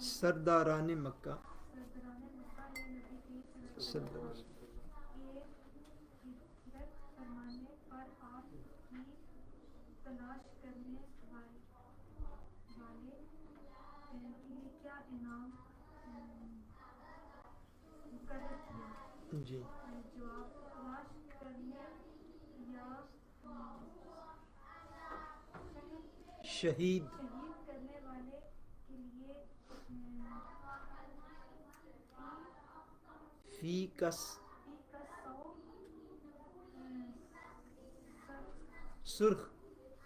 سرداران مکہ سرداران مکہ نے نبی کریم صلی صلی اللہ اللہ علیہ علیہ وسلم کے ہجرت فرمانے پر آپ کی تلاش کرنے والے کے لیے کیا انعام مقرر کیا؟ وسلم جی جواب: تلاش کرنے یا شہید شہید کرنے والے کے لیے فی کس فی کا 100 سرخ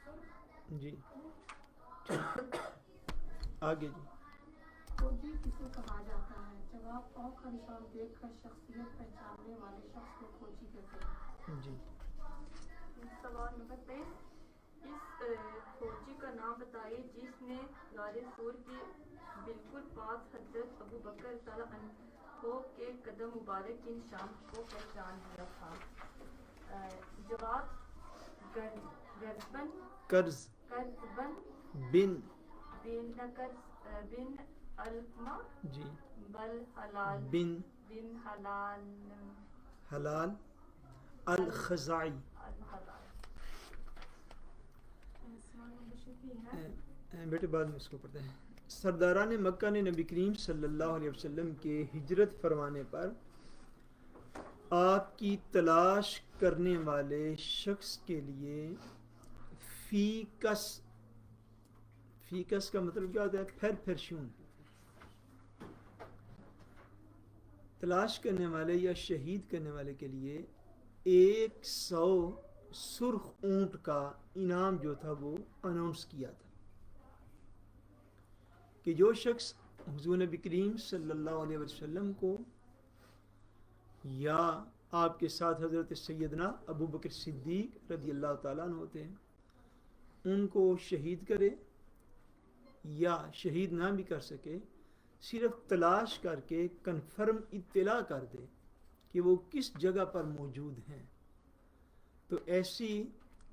سرخ جی اونٹ. آگے جی فوجی کسے کہا جاتا ہے؟ جواب: آنکھ کا نشان دیکھ کر شخصیت پہچاننے والے شخص کو فوجی کہتے ہیں. جی سوال نمبر 23. اس فوجی کا نام بتائیے جس نے غار سور کے بالکل پاس حضرت ابو بکر رضی اللہ عنہ کے قدم مبارک کے نشان کو پہچان لیا تھا. جواب: کرز کرزبن بن بن علقمہ جی بل حلال بن بن حلال حلال الخزاعی. الحلال. سوال نمبر 26 ہے. بیٹے بعد میں اس کو پڑھتے ہیں. سرداران مکہ نے نبی کریم صلی اللہ علیہ وسلم کے ہجرت فرمانے پر آپ کی تلاش کرنے والے شخص کے لیے فی کس کا مطلب کیا ہوتا ہے؟ پھر شون. تلاش کرنے والے یا شہید کرنے والے کے لیے 100 سرخ اونٹ کا انعام جو تھا وہ اناؤنس کیا تھا کہ جو شخص حضور نبی کریم صلی اللہ علیہ وسلم کو یا آپ کے ساتھ حضرت سیدنا ابو بکر صدیق رضی اللہ تعالیٰ عنہ ہوتے ہیں ان کو شہید کرے یا شہید نہ بھی کر سکے، صرف تلاش کر کے کنفرم اطلاع کر دے کہ وہ کس جگہ پر موجود ہیں، تو ایسی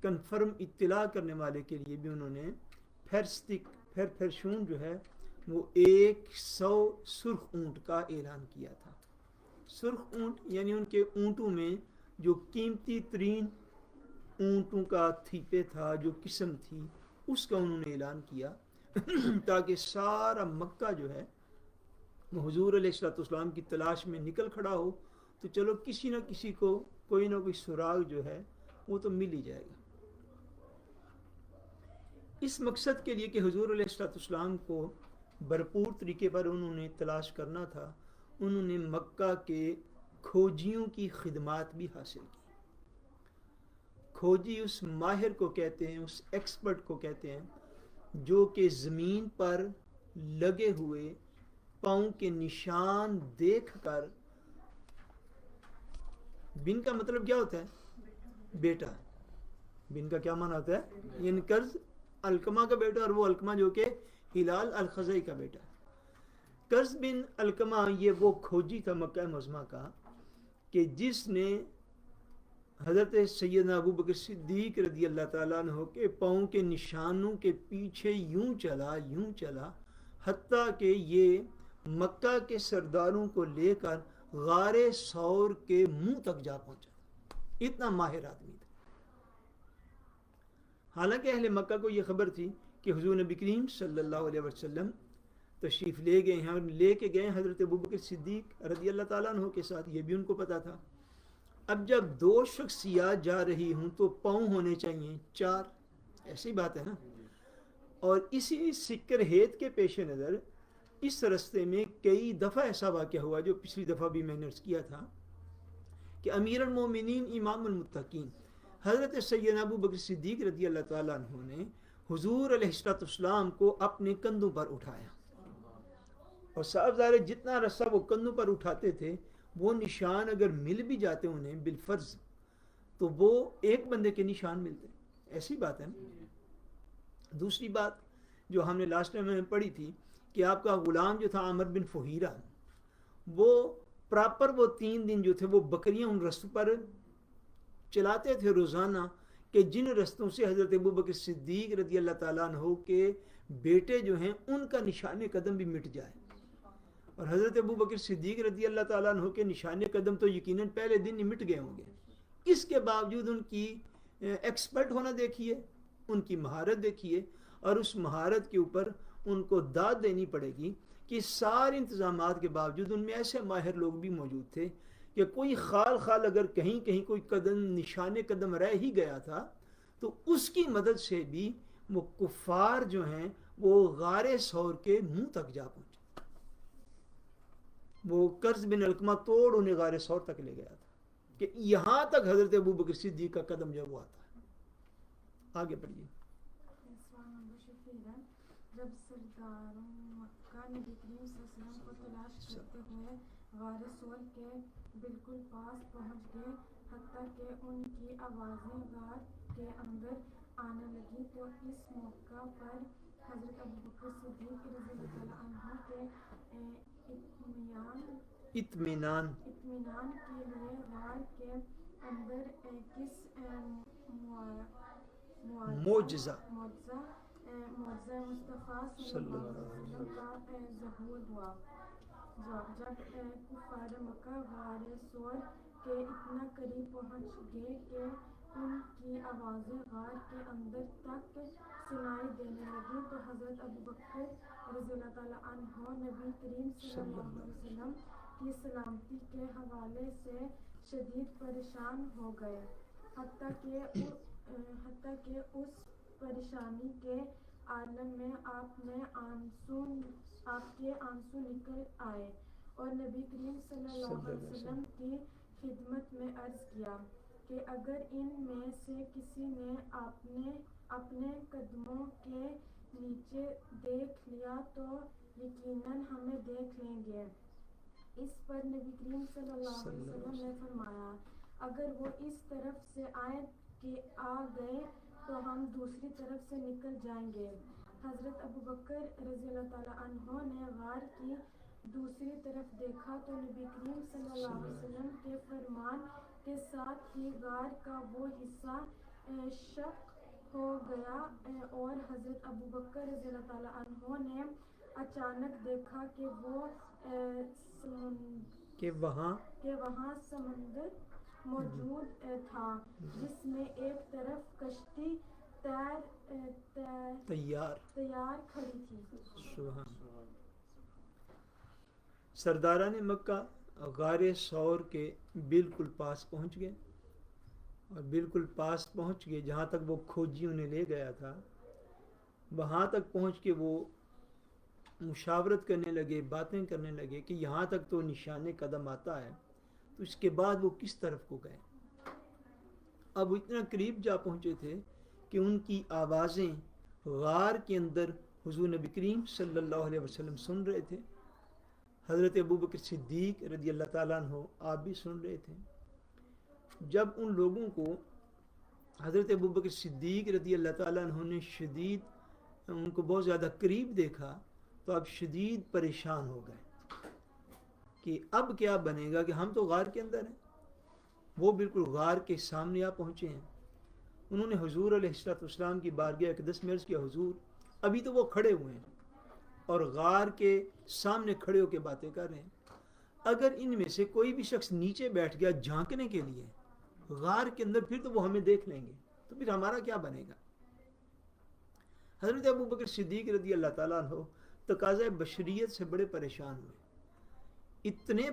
کنفرم اطلاع کرنے والے کے لیے بھی انہوں نے پھرشون جو ہے وہ 100 سرخ اونٹ کا اعلان کیا تھا. سرخ اونٹ یعنی ان کے اونٹوں میں جو قیمتی ترین اونٹوں کا تھیپے تھا، جو قسم تھی، اس کا انہوں نے اعلان کیا تاکہ سارا مکہ جو ہے وہ حضور علیہ الصلوۃ والسلام کی تلاش میں نکل کھڑا ہو، تو چلو کسی نہ کسی کو کوئی نہ کوئی سراغ جو ہے وہ تو مل ہی جائے گا. اس مقصد کے لیے کہ حضور علیہ الصلوۃ والسلام کو بھرپور طریقے پر انہوں نے تلاش کرنا تھا، انہوں نے مکہ کے کھوجیوں کی خدمات بھی حاصل کی. کھوجی اس ماہر کو کہتے ہیں، اس ایکسپرٹ کو کہتے ہیں جو کہ زمین پر لگے ہوئے پاؤں کے نشان دیکھ کر، بن کا مطلب کیا ہوتا ہے؟ بیٹا. بن کا کیا معنی ہوتا ہے؟ یعنی کرز علقمہ کا بیٹا، اور وہ علقمہ جو کہ ہلال الخزاعی کا بیٹا. کرز بن علقمہ یہ وہ کھوجی تھا مکہ معظمہ کا کہ جس نے حضرت سیدنا ابو بکر صدیق رضی اللہ تعالیٰ عنہ کے پاؤں کے نشانوں کے پیچھے یوں چلا حتیٰ کہ یہ مکہ کے سرداروں کو لے کر غار ثور کے منہ تک جا پہنچا. اتنا ماہر آدمی تھا. حالانکہ اہل مکہ کو یہ خبر تھی کہ حضور نبی کریم صلی اللہ علیہ وسلم تشریف لے گئے ہیں اور لے کے گئے حضرت ابو بکر صدیق رضی اللہ تعالیٰ عنہ کے ساتھ، یہ بھی ان کو پتا تھا. اب جب 2 شخصیات جا رہی ہوں تو پاؤں ہونے چاہیے 4، ایسی بات ہے نا. اور اسی سکر ہیت کے پیش نظر اس رستے میں کئی دفعہ ایسا واقعہ ہوا جو پچھلی دفعہ بھی میں نے عرض کیا تھا کہ امیر المومنین امام المتقین حضرت سیدنا ابو بکر صدیق رضی اللہ تعالیٰ عنہ نے حضور علیہ الصلوۃ والسلام کو اپنے کندھوں پر اٹھایا، اور صاحب ظاہر جتنا رسہ وہ کندھوں پر اٹھاتے تھے وہ نشان اگر مل بھی جاتے انہیں بالفرض تو وہ ایک بندے کے نشان ملتے. ایسی بات ہے نا. دوسری بات جو ہم نے لاسٹ ٹائم میں پڑھی تھی کہ آپ کا غلام جو تھا عامر بن فہیرہ، وہ پراپر وہ 3 دن جو تھے وہ بکریاں ان رستوں پر چلاتے تھے روزانہ کہ جن رستوں سے حضرت ابو بکر صدیق رضی اللہ تعالیٰ عنہ کے بیٹے جو ہیں ان کا نشان قدم بھی مٹ جائے. اور حضرت ابو بکر صدیق رضی اللہ تعالیٰ عنہ کے نشان قدم تو یقیناً پہلے دن ہی مٹ گئے ہوں گے. اس کے باوجود ان کی ایکسپرٹ ہونا دیکھیے, ان کی مہارت دیکھیے, اور اس مہارت کے اوپر ان کو داد دینی پڑے گی کہ سارے انتظامات کے باوجود ان میں ایسے ماہر لوگ بھی موجود تھے کہ کوئی خال اگر کہیں کہیں کوئی قدم نشان قدم رہ ہی گیا تھا تو اس کی مدد سے بھی وہ کفار جو ہیں وہ غار ثور کے منہ تک جا پہنچے. وہ قرظ بن علقمہ توڑ انہیں غار ثور تک لے گیا تھا کہ یہاں تک حضرت ابو بکر صدیق کا قدم جو وہ آتا ہے. آگے پڑھیے. جب سرداروں مکہ نبی کریم صلی اللہ علیہ وسلم کو تلاش کرتے ہوئے غار ثور کے بالکل پاس پہنچ گئے, حتیٰ کہ ان کی آوازیں غار کے اندر آنے لگی, تو اس موقع پر حضرت ابو بکر صدیق رضی اللہ عنہ کے اطمینان کے لیے غار کے اندر کس معجزہ مصطفیٰ صلی اللہ علیہ وسلم کا ظہور ہوا. جب کفار مکہ غار ثور کے اتنا قریب پہنچ گئے کہ ان کی آوازیں غار کے اندر تک سنائی دینے لگی, تو حضرت ابو بکر رضی اللہ تعالیٰ عنہ نبی کریم صلی اللہ علیہ وسلم کی سلامتی کے حوالے سے شدید پریشان ہو گئے, حتیٰ کہ اس پریشانی کے عالم میں آپ کے آنسو نکل آئے, اور نبی کریم صلی اللہ علیہ وسلم کی خدمت میں عرض کیا کہ اگر ان میں سے کسی نے اپنے قدموں کے نیچے دیکھ لیا تو یقیناً ہمیں دیکھ لیں گے. اس پر نبی کریم صلی اللہ علیہ وسلم نے فرمایا, اگر وہ اس طرف سے آ گئے تو ہم دوسری طرف سے نکل جائیں گے. حضرت ابو بکر رضی اللہ تعالیٰ عنہ نے غار کی دوسری طرف دیکھا تو نبی کریم صلی اللہ علیہ وسلم کے فرمان کے ساتھ ہی غار کا وہ حصہ شق ہو گیا, اور حضرت ابو بکر رضی اللہ تعالیٰ عنہ نے اچانک دیکھا کہ وہاں سمندر موجود تھا, جس میں ایک طرف کشتی تیار کھڑی تھی. سرداران مکہ غار ثور کے بالکل پاس پہنچ گئے, اور بالکل پاس پہنچ گئے جہاں تک وہ کھوجیوں نے لے گیا تھا. وہاں تک پہنچ کے وہ مشاورت کرنے لگے, باتیں کرنے لگے کہ یہاں تک تو نشان قدم آتا ہے, تو اس کے بعد وہ کس طرف کو گئے. اب وہ اتنا قریب جا پہنچے تھے کہ ان کی آوازیں غار کے اندر حضور نبی کریم صلی اللہ علیہ وسلم سن رہے تھے, حضرت ابو بکر صدیق رضی اللہ تعالیٰ عنہ آپ بھی سن رہے تھے. جب ان لوگوں کو حضرت ابو بکر صدیق رضی اللہ تعالیٰ عنہ نے ان کو بہت زیادہ قریب دیکھا تو اب شدید پریشان ہو گئے کہ اب کیا بنے گا, کہ ہم تو غار کے اندر ہیں, وہ بالکل غار کے سامنے آ پہنچے ہیں. انہوں نے حضور علیہ السلام کی بارگاہ اقدس میں عرض کیا, حضور ابھی تو وہ کھڑے ہوئے ہیں اور غار کے سامنے کھڑے ہو کے باتیں کر رہے ہیں, اگر ان میں سے کوئی بھی شخص نیچے بیٹھ گیا جھانکنے کے لیے غار کے اندر, پھر تو وہ ہمیں دیکھ لیں گے, تو پھر ہمارا کیا بنے گا. حضرت ابو بکر صدیق رضی اللہ تعالیٰ عنہ تقاضۂ بشریت سے بڑے پریشان ہوئے, اتنے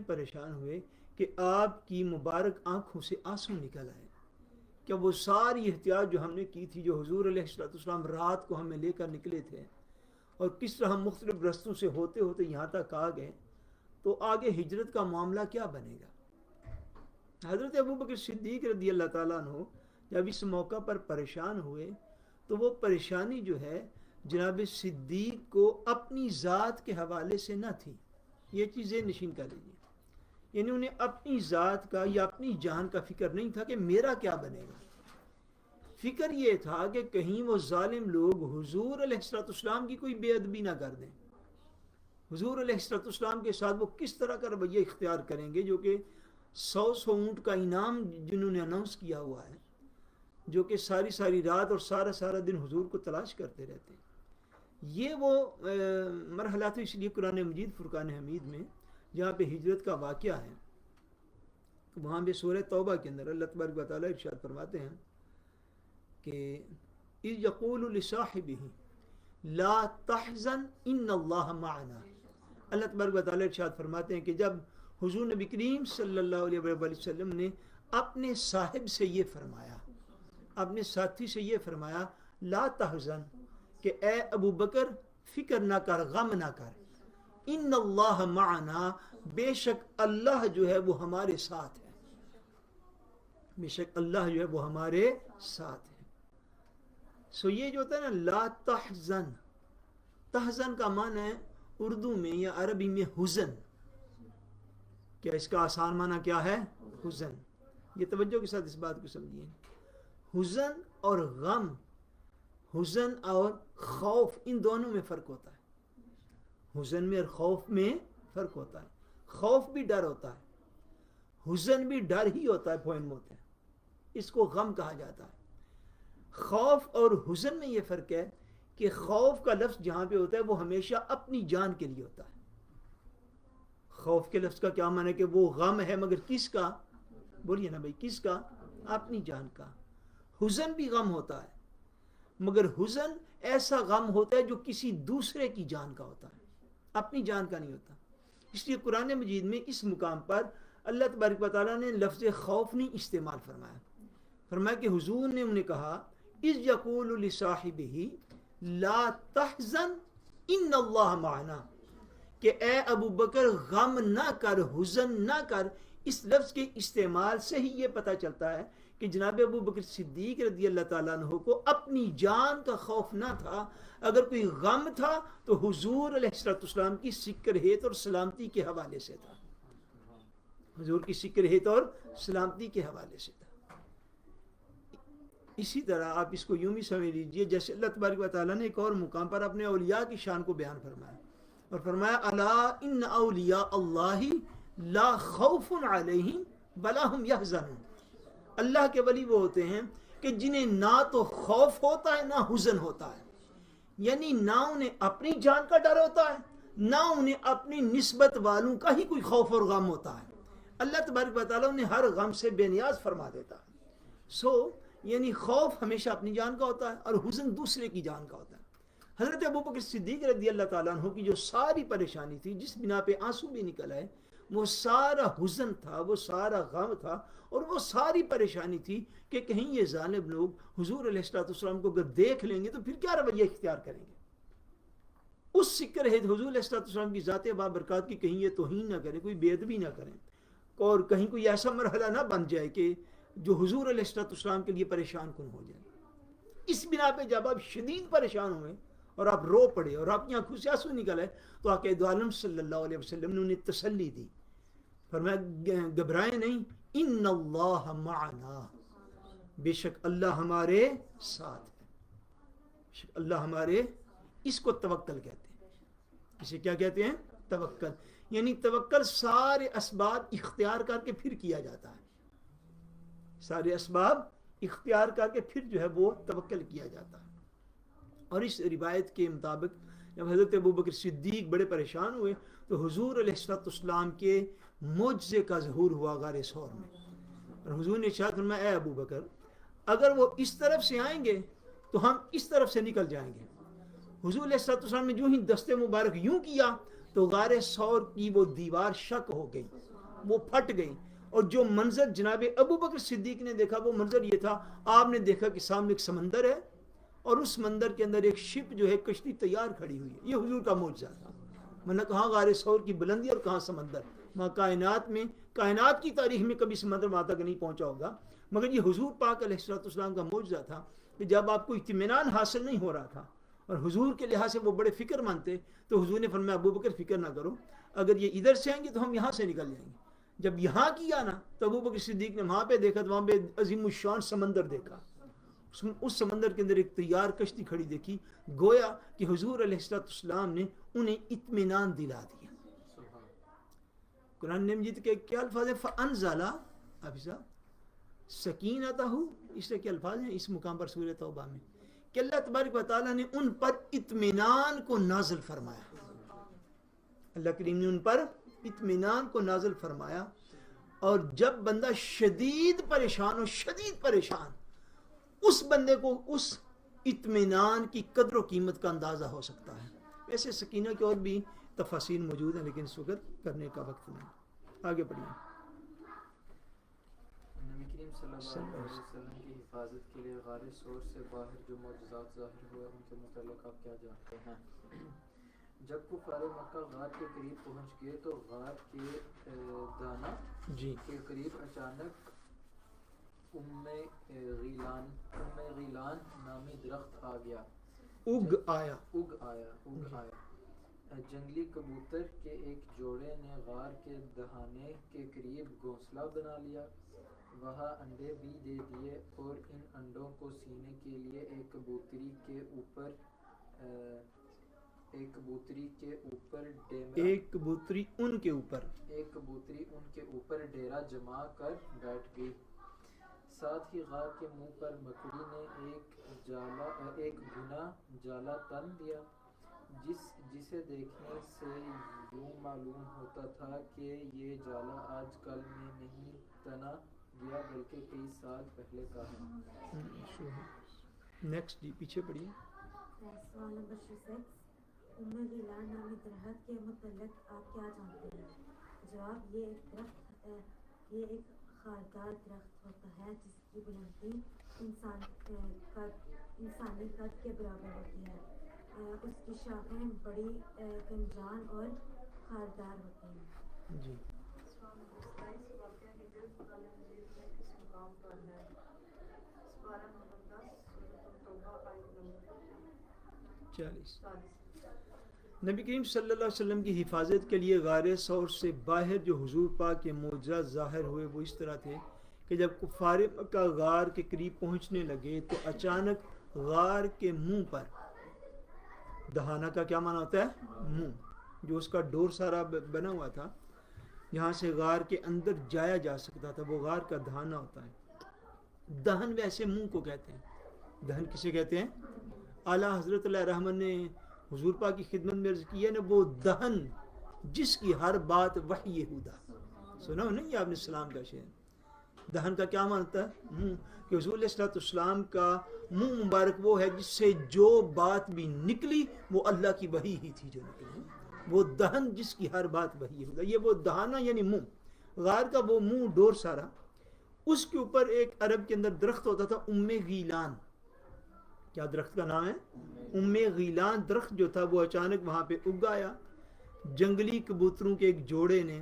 پریشان ہوئے کہ آپ کی مبارک آنکھوں سے آنسو نکل آئے. کہ وہ ساری احتیاط جو ہم نے کی تھی, جو حضور علیہ السلام رات کو ہمیں لے کر نکلے تھے, اور کس طرح ہم مختلف رستوں سے ہوتے ہوتے یہاں تک آ گئے, تو آگے ہجرت کا معاملہ کیا بنے گا. حضرت ابو بکر صدیق رضی اللہ تعالیٰ عنہ جب اس موقع پر پریشان ہوئے تو وہ پریشانی جو ہے جناب صدیق کو اپنی ذات کے حوالے سے نہ تھی. یہ چیزیں نشین کر لیجیے, یعنی انہیں اپنی ذات کا یا اپنی جان کا فکر نہیں تھا کہ میرا کیا بنے گا. فکر یہ تھا کہ کہیں وہ ظالم لوگ حضور علیہ السلام کی کوئی بے ادبی نہ کر دیں, حضور علیہ السلام کے ساتھ وہ کس طرح کا رویہ اختیار کریں گے, جو کہ 100 اونٹ کا انعام جنہوں نے اناؤنس کیا ہوا ہے, جو کہ ساری رات اور سارا دن حضور کو تلاش کرتے رہتے ہیں. یہ وہ مرحلہ تھا، اس لیے قرآن مجید فرقان حمید میں جہاں پہ ہجرت کا واقعہ ہے وہاں پہ سورہ توبہ کے اندر اللہ تبارک و تعالیٰ ارشاد فرماتے ہیں کہ اذ یقول لصاحبہ لا تحزن ان اللہ معنا. اللہ تبارک و تعالیٰ ارشاد فرماتے ہیں کہ جب حضور نبی کریم صلی اللہ علیہ وآلہ وسلم نے اپنے صاحب سے یہ فرمایا، اپنے ساتھی سے یہ فرمایا لا تحزن، کہ اے ابو بکر فکر نہ کر، غم نہ کر، ان اللہ معنا، بے شک اللہ جو ہے وہ ہمارے ساتھ ہے، بے شک اللہ جو ہے وہ ہمارے ساتھ ہے. سو یہ جو ہوتا ہے نا لا تحزن، تحزن کا معنی ہے اردو میں یا عربی میں حزن. کیا اس کا آسان معنی کیا ہے؟ حزن. یہ توجہ کے ساتھ اس بات کو سمجھیے. حزن اور غم، حزن اور خوف، ان دونوں میں فرق ہوتا ہے. حزن میں اور خوف میں فرق ہوتا ہے. خوف بھی ڈر ہوتا ہے، حزن بھی ڈر ہی ہوتا ہے، پوائنٹ میں ہوتا ہے، اس کو غم کہا جاتا ہے. خوف اور حزن میں یہ فرق ہے کہ خوف کا لفظ جہاں پہ ہوتا ہے وہ ہمیشہ اپنی جان کے لیے ہوتا ہے. خوف کے لفظ کا کیا معنی ہے کہ وہ غم ہے، مگر کس کا؟ بولیے نا بھائی، کس کا؟ اپنی جان کا. حزن بھی غم ہوتا ہے، مگر حزن ایسا غم ہوتا ہے جو کسی دوسرے کی جان کا ہوتا ہے، اپنی جان کا نہیں ہوتا. اس لیے قرآن مجید میں اس مقام پر اللہ تبارک و تعالیٰ نے لفظ خوف نہیں استعمال فرمایا. فرمایا کہ حضور نے انہیں کہا اذ یقول لصاحبہ لا تحزن ان اللہ معنا، کہ اے ابو بکر غم نہ کر، حزن نہ کر. اس لفظ کے استعمال سے ہی یہ پتہ چلتا ہے کہ جناب ابو بکر صدیق رضی اللہ تعالیٰ عنہ کو اپنی جان کا خوف نہ تھا. اگر کوئی غم تھا تو حضور علیہ السلام کی سکرہیت اور سلامتی کے حوالے سے تھا، حضور کی سکرہیت اور سلامتی کے حوالے سے تھا. اسی طرح آپ اس کو یوں بھی سمجھ لیجئے جیسے اللہ تبارک و تعالیٰ نے ایک اور مقام پر اپنے اولیاء کی شان کو بیان فرمایا اور فرمایا الا ان اولیاء اللہ لا خوف علیہم ولا هم يحزنون. اللہ کے ولی وہ ہوتے ہیں کہ جنہیں نہ تو خوف ہوتا ہے نہ حزن ہوتا ہے، یعنی نہ انہیں اپنی جان کا ڈر ہوتا ہے نہ انہیں اپنی نسبت والوں کا ہی کوئی خوف اور غم ہوتا ہے. اللہ تبارک و تعالیٰ انہیں ہر غم سے بے نیاز فرما دیتا ہے. یعنی خوف ہمیشہ اپنی جان کا ہوتا ہے اور حزن دوسرے کی جان کا ہوتا ہے. حضرت ابو بکر صدیق رضی اللہ تعالیٰ عنہ کی جو ساری پریشانی تھی، جس بنا پہ آنسو بھی نکل آئے، وہ سارا حزن تھا، وہ سارا غم تھا، اور وہ ساری پریشانی تھی کہ کہیں یہ ظالم لوگ حضور علیہ السلام کو اگر دیکھ لیں گے تو پھر کیا رویہ اختیار کریں گے. اس سکر ہے حضور علیہ السلام کی ذات بابرکات کی کہیں یہ توہین نہ کریں، کوئی بے ادبی نہ کریں، اور کہیں کوئی ایسا مرحلہ نہ بن جائے کہ جو حضور علیہ السلام کے لیے پریشان کن ہو جائے. اس بنا پہ جب آپ شدید پریشان ہوئے اور آپ رو پڑے اور آپ کی آنکھوں سے آنسو نکل آئے تو آقا دو عالم صلی اللہ علیہ وسلم نے انہیں تسلی دی. فرمایا گھبرائیں نہیں، ان اللہ معنا، بے شک اللہ ہمارے ساتھ ہے، بے شک اللہ ہمارے. اس کو توکل کہتے ہیں. اسے کیا کہتے ہیں؟ توکل. یعنی توکل سارے اسباب اختیار کر کے پھر کیا جاتا ہے، سارے اسباب اختیار کر کے پھر جو ہے وہ توکل کیا جاتا ہے. اور اس روایت کے مطابق جب حضرت ابوبکر صدیق بڑے پریشان ہوئے تو حضور علیہ السلام کے معجزے کا ظہور ہوا غار ثور میں، اور حضور نے ارشاد فرمایا اے ابوبکر اگر وہ اس طرف سے آئیں گے تو ہم اس طرف سے نکل جائیں گے. حضور علیہ السلام نے جو ہی دستے مبارک یوں کیا تو غار ثور کی وہ دیوار شک ہو گئی، وہ پھٹ گئی. اور جو منظر جناب ابوبکر صدیق نے دیکھا وہ منظر یہ تھا، آپ نے دیکھا کہ سامنے ایک سمندر ہے اور اس سمندر کے اندر ایک شپ جو ہے کشتی تیار کھڑی ہوئی ہے. یہ حضور کا معجزہ تھا. مطلب کہاں غار ثور کی بلندی اور کہاں سمندر. وہاں کائنات میں، کائنات کی تاریخ میں کبھی سمندر وہاں تک نہیں پہنچا ہوگا، مگر یہ حضور پاک علیہ السلام کا معجزہ تھا کہ جب آپ کو اطمینان حاصل نہیں ہو رہا تھا اور حضور کے لحاظ سے وہ بڑے فکر مند تھے تو حضور نے فرمایا ابوبکر فکر نہ کرو، اگر یہ ادھر سے آئیں گے تو ہم یہاں سے نکل جائیں گے. جب یہاں کیا نا تو ابوبکر صدیق نے وہاں پہ دیکھا تو وہاں پہ عظیم الشان سمندر دیکھا. اس سمندر کے اندر ایک تیار کشتی کھڑی دیکھی، گویا کہ حضور علیہ السلام نے انہیں اطمینان دلا دیا. قرآن مجید کے کیا الفاظ ہیں؟ فَأَنزَلَ سَكِينَتَهُ، اس سے کیا الفاظ ہیں اس مقام پر سورہ توبہ میں کہ اللہ تبارک و تعالیٰ نے ان پر اطمینان کو نازل فرمایا. اللہ کریم نے ان پر اطمینان کو نازل فرمایا. اور جب بندہ شدید پریشان اس بندے کو اس اطمینان کی قدر و قیمت کا اندازہ ہو سکتا ہے. ویسے سکینہ کی اور بھی تفاصیل موجود ہیں لیکن اس وقت کرنے کا وقت نہیں. آگے پڑھیے. نبی کریم صلی اللہ علیہ وسلم کی حفاظت کے لیے غار ثور سے باہر جو معجزات ظاہر ہوئے ان کے متعلق آپ کیا جانتے ہیں؟ جب کفار مکہ غار کے قریب پہنچ گئے تو غار کے دانا کے قریب اچانک ام غیلان نامی درخت آ گیا. اگ آیا. جنگلی کبوتر کے ایک جوڑے نے غار کے دہانے کے قریب گھونسلہ بنا لیا. وہاں انڈے بھی دے دیے اور ان انڈوں کو سینے کے لیے ایک کبوتری ان کے اوپر ڈیرا جما کر بیٹھ گئی. ساتھ ہی غار کے منہ پر مکڑی نے ایک گھنا جالا تن دیا جسے دیکھنے سے یوں معلوم ہوتا تھا کہ یہ جالا آج کل میں نہیں تنا گیا بلکہ کئی سال پہلے کا ہے. نیکسٹ جی پیچھے پڑھیے. سوال نمبر 6. ام غیلان نامی درخت کے متعلق آپ کیا جانتے ہیں؟ جواب یہ ایک خاردار درخت ہوتا ہے جس کی بلندی انسانی قد کے برابر ہوتی ہے. اس کی شاخیں بڑی گنجان اور خاردار ہوتی ہیں. جی نبی کریم صلی اللہ علیہ وسلم کی حفاظت کے لیے غار ثور سے باہر جو حضور پاک کے معجزات ظاہر ہوئے وہ اس طرح تھے کہ جب کفار مکہ غار کے قریب پہنچنے لگے تو اچانک غار کے منہ پر، دہانہ کا کیا معنی ہوتا ہے؟ منہ، جو اس کا ڈور سارا بنا ہوا تھا یہاں سے غار کے اندر جایا جا سکتا تھا، وہ غار کا دہانہ ہوتا ہے. دہن ویسے منہ کو کہتے ہیں. دہن کسے کہتے ہیں؟ اعلیٰ حضرت علیہ رحمت نے حضور پاک کی خدمت میں عرض کیا نا، وہ دہن جس کی ہر بات وحی ہدا. سنا ہو نہیں آپ نے السلام کا شعر؟ دہن کا کیا معنی ہوتا ہے؟ منہ. کہ حضور علیہ الصلوۃ والسلام کا منہ مبارک وہ ہے جس سے جو بات بھی نکلی وہ اللہ کی وحی ہی تھی جو نکلی. وہ دہن جس کی ہر بات وحی ہدا، یہ وہ دہانہ یعنی منہ. غار کا وہ منہ ڈور سارا، اس کے اوپر ایک عرب کے اندر درخت ہوتا تھا ام غیلان. کیا درخت کا نام ہے؟ ام غیلان. درخت جو تھا وہ اچانک وہاں پہ اگ آیا. جنگلی کبوتروں کے ایک جوڑے نے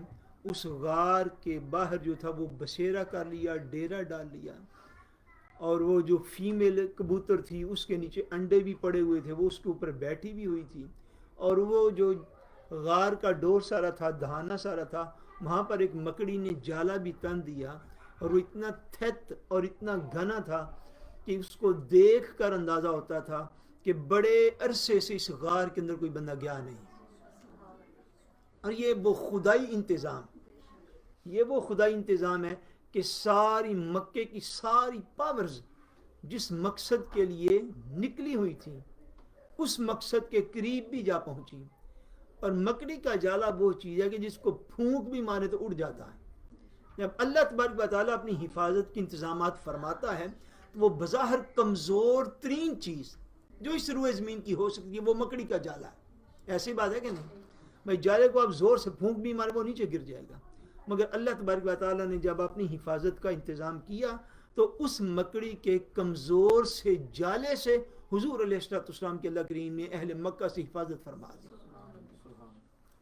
اس غار کے باہر جو تھا وہ بسیرا کر لیا، ڈیرا ڈال لیا. اور وہ جو فیمیل کبوتر تھی اس کے نیچے انڈے بھی پڑے ہوئے تھے، وہ اس کے اوپر بیٹھی بھی ہوئی تھی. اور وہ جو غار کا ڈور سارا تھا، دہانہ سارا تھا، وہاں پر ایک مکڑی نے جالا بھی تن دیا. اور وہ اتنا تھت اور اتنا گھنا تھا کہ اس کو دیکھ کر اندازہ ہوتا تھا کہ بڑے عرصے سے اس غار کے اندر کوئی بندہ گیا نہیں. اور یہ وہ خدائی انتظام ہے کہ ساری مکے کی ساری پاورز جس مقصد کے لیے نکلی ہوئی تھی اس مقصد کے قریب بھی جا پہنچی. اور مکڑی کا جالا وہ چیز ہے کہ جس کو پھونک بھی مارے تو اڑ جاتا ہے. جب اللہ تبارک و تعالیٰ اپنی حفاظت کے انتظامات فرماتا ہے تو وہ بظاہر کمزور ترین چیز جو اس روئے زمین کی ہو سکتی ہے وہ مکڑی کا جالا ہے. ایسی بات ہے کہ نہیں بھائی؟ جالے کو آپ زور سے پھونک بھی مارے وہ نیچے گر جائے گا. مگر اللہ تبارک و تعالیٰ نے جب اپنی حفاظت کا انتظام کیا تو اس مکڑی کے کمزور سے جالے سے حضور علیہ السلام کے اللہ کریم نے اہل مکہ سے حفاظت فرما دی.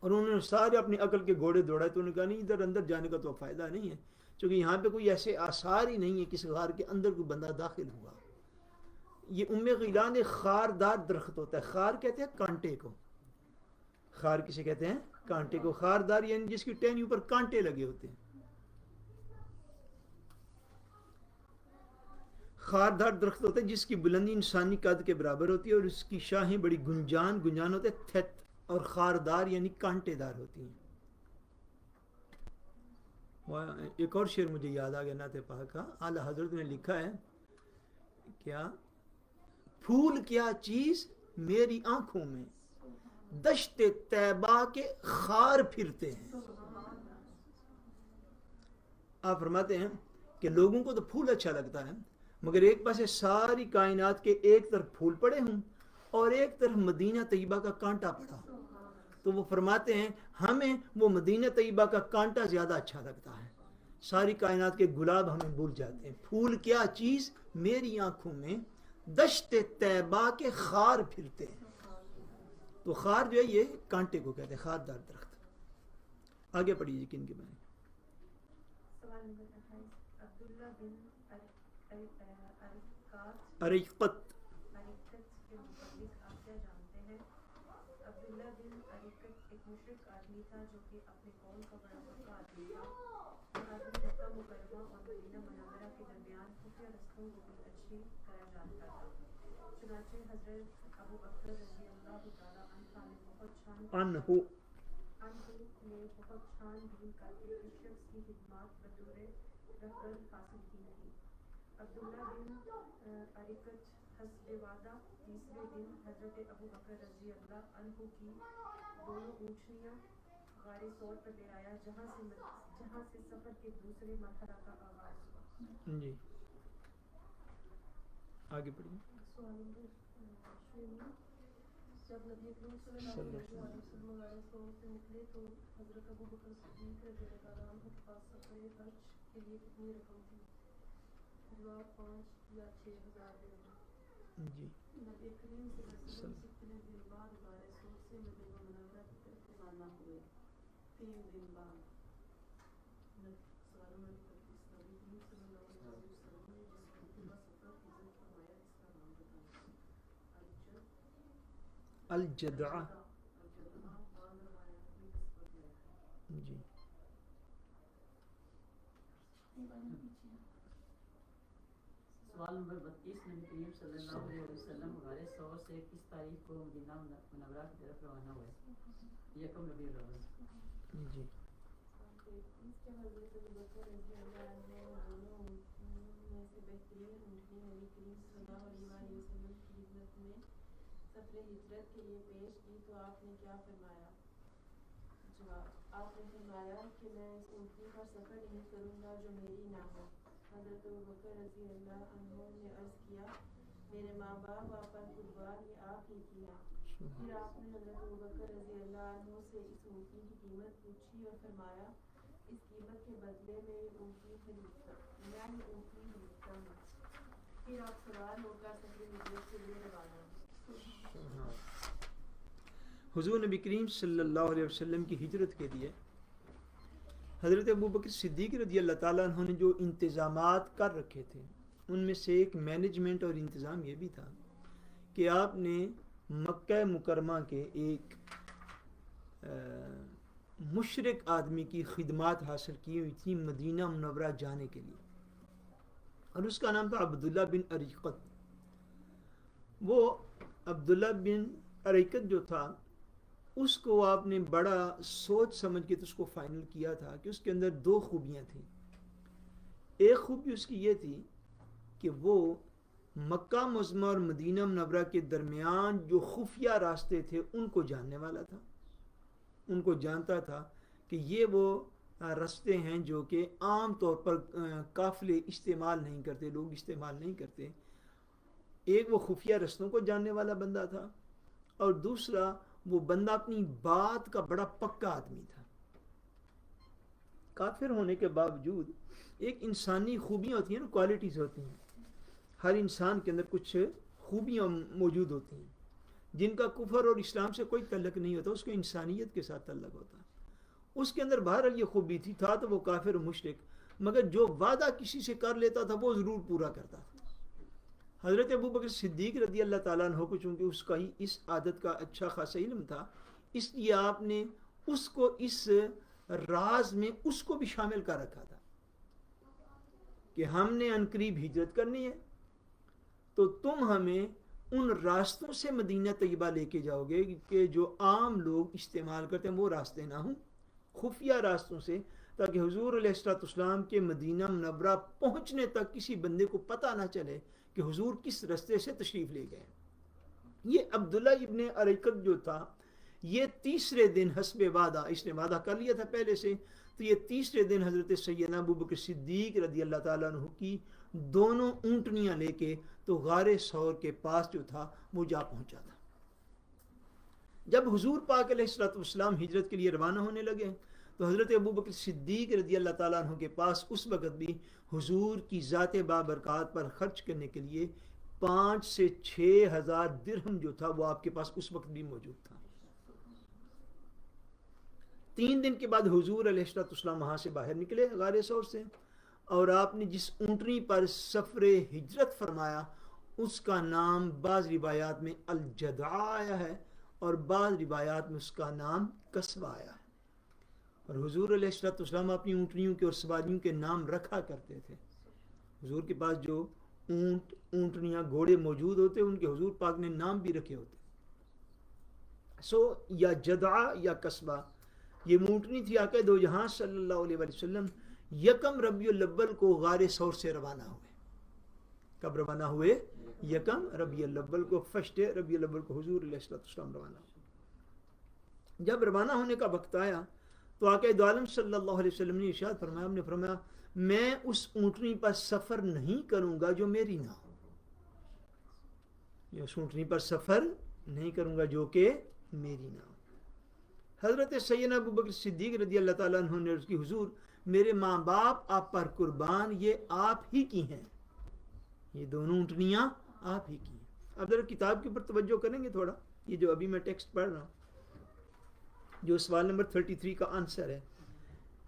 اور انہوں نے سارے اپنی عقل کے گھوڑے دوڑائے تو انہوں نے کہا نہیں ادھر اندر جانے کا تو فائدہ نہیں ہے چونکہ یہاں پہ کوئی ایسے آثار ہی نہیں ہے کسی غار کے اندر کوئی بندہ داخل ہوا. یہ ام غیلان ایک خاردار درخت ہوتا ہے. خار کہتے ہیں کانٹے کو. خار کسے کہتے ہیں؟ کانٹے کو. خاردار یعنی جس کی ٹہنی اوپر کانٹے لگے ہوتے ہیں. خاردار درخت ہوتا ہے جس کی بلندی انسانی قد کے برابر ہوتی ہے اور اس کی شاخیں بڑی گنجان ہوتے ہیں، تھت. اور خاردار یعنی کانٹے دار ہوتی ہیں. ایک اور شعر مجھے یاد آ گیا نعت پاک کا. اعلیٰ حضرت نے لکھا ہے کیا پھول کیا چیز میری آنکھوں میں دشت طیبہ کے خار پھرتے ہیں. آپ فرماتے ہیں کہ لوگوں کو تو پھول اچھا لگتا ہے مگر ایک پاس ساری کائنات کے ایک طرف پھول پڑے ہوں اور ایک طرف مدینہ طیبہ کا کانٹا پڑا ہو. تو وہ فرماتے ہیں ہمیں وہ مدینہ طیبہ کا کانٹا زیادہ اچھا لگتا ہے. ساری کائنات کے گلاب ہمیں بھول جاتے ہیں. پھول کیا چیز میری آنکھوں میں دشت طیبہ کے خار پھرتے ہیں. تو خار جو ہے یہ کانٹے کو کہتے ہیں، خاردار درخت. آگے پڑھیے کن کے بارے میں. سوال نمبر 28 عبداللہ بن ارقط کے متعلق آپ کیا جانتے ہیں؟ عبداللہ بن ارقط ایک مشرک آدمی تھا جو کہ اپنے قوم کا بڑا پکا آدمی تھا. یہ آدمی مکہ مکرمہ اور مدینہ منورہ کے درمیان خفیہ رستوں کو بھی اچھی طرح جانتا تھا. چنانچہ حضرت ابو بکر رضی اللہ تعالیٰ عنہ نے بہت چھان بین کر کے اس شخص کی خدمات بطور رہبر حاصل کی نہیں. عبداللہ بن ارقط حسب وعدہ تیسرے دن حضرت ابو بکر رضی اللہ عنہ کی دونوں اونٹنیاں غار ثور پر لے آیا جہاں سے سفر کے دوسرے مرحلہ کا آغاز ہوا. جی آگے پڑھیے. سوال نمبر 20 جب نبی کریم صلی اللہ علیہ وسلم غار ثور سے نکلے تو حضرت ابو بکر صدیق رضی اللہ عنہ کے پاس سفر حج کے لیے کتنی رقم تھی؟ جواب 5 یا 6,000 درہم. جی نبی کریم صلی اللہ علیہ وسلم سے کتنے دن بعد غار ثور سے مدینہ منورہ کی طرف روانہ ہوئے؟ 3 دن بعد. سوال نمبر 25 نبی کریم صلی اللہ علیہ وسلم نے جس گروہ کا سفر ہجرت فرمایا اس کا نام بتائیں. الجدعہ. جی سوال نمبر 32 نبی کریم صلی اللہ علیہ وسلم غار ثور سے کس تاریخ کو مدینہ منورہ کی طرف روانہ ہوئے؟ یکم ربیع الاول. جی کہ حضرت ابوبکر رضی اللہ عنہ دونوں اونٹنیوں میں سے بہترین اونٹنی نبی کریم صلی اللہ علیہ وسلم کی خدمت میں سفر ہجرت کے لیے پیش کی تو آپ نے کیا فرمایا؟ جواب آپ نے فرمایا کہ میں اس اونٹنی پر سفر نہیں کروں گا جو میری نہ ہو. حضرت ابوبکر رضی اللہ عنہ نے عرض کیا میرے ماں باپ آپ پر قربان یہ آپ ہی کیا. پھر آپ نے حضرت ابوبکر رضی اللہ عنہ سے اس اونٹنی کی قیمت پوچھی اور فرمایا اس قیمت کے بدلے میں یہ اونٹنی خریدتا ہوں. پھر آپ سوار ہو کر سفر ہجرت کے لیے روانہ. حضور نبی کریم صلی اللہ علیہ وسلم کی ہجرت کے لیے حضرت ابوبکر صدیق رضی اللہ تعالیٰ عنہ نے جو انتظامات کر رکھے تھے ان میں سے ایک مینجمنٹ اور انتظام یہ بھی تھا کہ آپ نے مکہ مکرمہ کے ایک مشرک آدمی کی خدمات حاصل کی ہوئی تھی مدینہ منورہ جانے کے لیے اور اس کا نام تھا عبداللہ بن ارقط. وہ عبداللہ بن ارقط جو تھا اس کو آپ نے بڑا سوچ سمجھ کے تو اس کو فائنل کیا تھا کہ اس کے اندر 2 خوبیاں تھیں. ایک خوبی اس کی یہ تھی کہ وہ مکہ معظمہ اور مدینہ منورہ کے درمیان جو خفیہ راستے تھے ان کو جاننے والا تھا. ان کو جانتا تھا کہ یہ وہ راستے ہیں جو کہ عام طور پر قافلے استعمال نہیں کرتے، لوگ استعمال نہیں کرتے. ایک وہ خفیہ رستوں کو جاننے والا بندہ تھا اور دوسرا وہ بندہ اپنی بات کا بڑا پکا آدمی تھا. کافر ہونے کے باوجود ایک انسانی خوبیاں ہوتی ہیں نا، کوالٹیز ہوتی ہیں. ہر انسان کے اندر کچھ خوبیاں موجود ہوتی ہیں جن کا کفر اور اسلام سے کوئی تعلق نہیں ہوتا، اس کو انسانیت کے ساتھ تعلق ہوتا ہے. اس کے اندر بہرحال یہ خوبی تھی، تھا تو وہ کافر و مشرک مگر جو وعدہ کسی سے کر لیتا تھا وہ ضرور پورا کرتا تھا. حضرت ابوبکر صدیق رضی اللہ تعالیٰ عنہ کو چونکہ اس کا ہی اس عادت کا اچھا خاصا علم تھا اس لیے آپ نے اس کو اس راز میں اس کو بھی شامل کر رکھا تھا کہ ہم نے عنقریب ہجرت کرنی ہے تو تم ہمیں ان راستوں سے مدینہ طیبہ لے کے جاؤ گے کہ جو عام لوگ استعمال کرتے ہیں وہ راستے نہ ہوں، خفیہ راستوں سے، تاکہ حضور علیہ السلام کے مدینہ منورہ پہنچنے تک کسی بندے کو پتہ نہ چلے کہ حضور کس رستے سے تشریف لے گئے. یہ عبداللہ ابن اریقط جو تھا یہ تیسرے دن حسب وعدہ، اس نے وعدہ کر لیا تھا پہلے سے، تو یہ تیسرے دن حضرت سیدنا ابوبکر صدیق رضی اللہ تعالیٰ عنہ کی دونوں اونٹنیاں لے کے تو غار ثور کے پاس جو تھا وہ جا پہنچا تھا. جب حضور پاک علیہ الصلوۃ والسلام ہجرت کے لیے روانہ ہونے لگے تو حضرت ابوبکر صدیق رضی اللہ تعالیٰ عنہ کے پاس اس وقت بھی حضور کی ذات بابرکات پر خرچ کرنے کے لیے 5 سے 6 ہزار درہم جو تھا وہ آپ کے پاس اس وقت بھی موجود تھا. 3 دن کے بعد حضور علیہ السلام وہاں سے باہر نکلے غار ثور سے، اور آپ نے جس اونٹنی پر سفر ہجرت فرمایا اس کا نام بعض روایات میں الجدع آیا ہے اور بعض روایات میں اس کا نام قصبہ آیا ہے. اور حضور علیہ السلام اپنی اونٹنیوں کے اور سواریوں کے نام رکھا کرتے تھے. حضور کے پاس جو اونٹ، اونٹنیاں، گھوڑے موجود ہوتے ان کے حضور پاک نے نام بھی رکھے ہوتے. یا جدع یا قصبہ، یہ اونٹنی تھی آقا دو جہاں صلی اللہ علیہ وسلم یکم ربیع الاول کو غار ثور سے روانہ ہوئے. کب روانہ ہوئے؟ یکم ربیع الاول کو، فرسٹ ربیع الاول کو حضور علیہ السلام روانہ ہوئے. جب روانہ ہونے کا وقت آیا تو آقا دو عالم صلی اللہ علیہ وسلم نے ارشاد فرمایا، ہم نے فرمایا میں اس اونٹنی پر سفر نہیں کروں گا جو میری نہ ہو. اس اونٹنی پر سفر نہیں کروں گا جو کہ میری نہ ہو. حضرت سیدنا ابوبکر صدیق رضی اللہ تعالیٰ عنہ نے عرض کی، حضور میرے ماں باپ آپ پر قربان، یہ آپ ہی کی ہیں، یہ دونوں اونٹنیاں آپ ہی کی ہیں. اب ذرا کتاب کے اوپر توجہ کریں گے تھوڑا. یہ جو ابھی میں ٹیکسٹ پڑھ رہا ہوں جو سوال نمبر 33 کا آنسر ہے،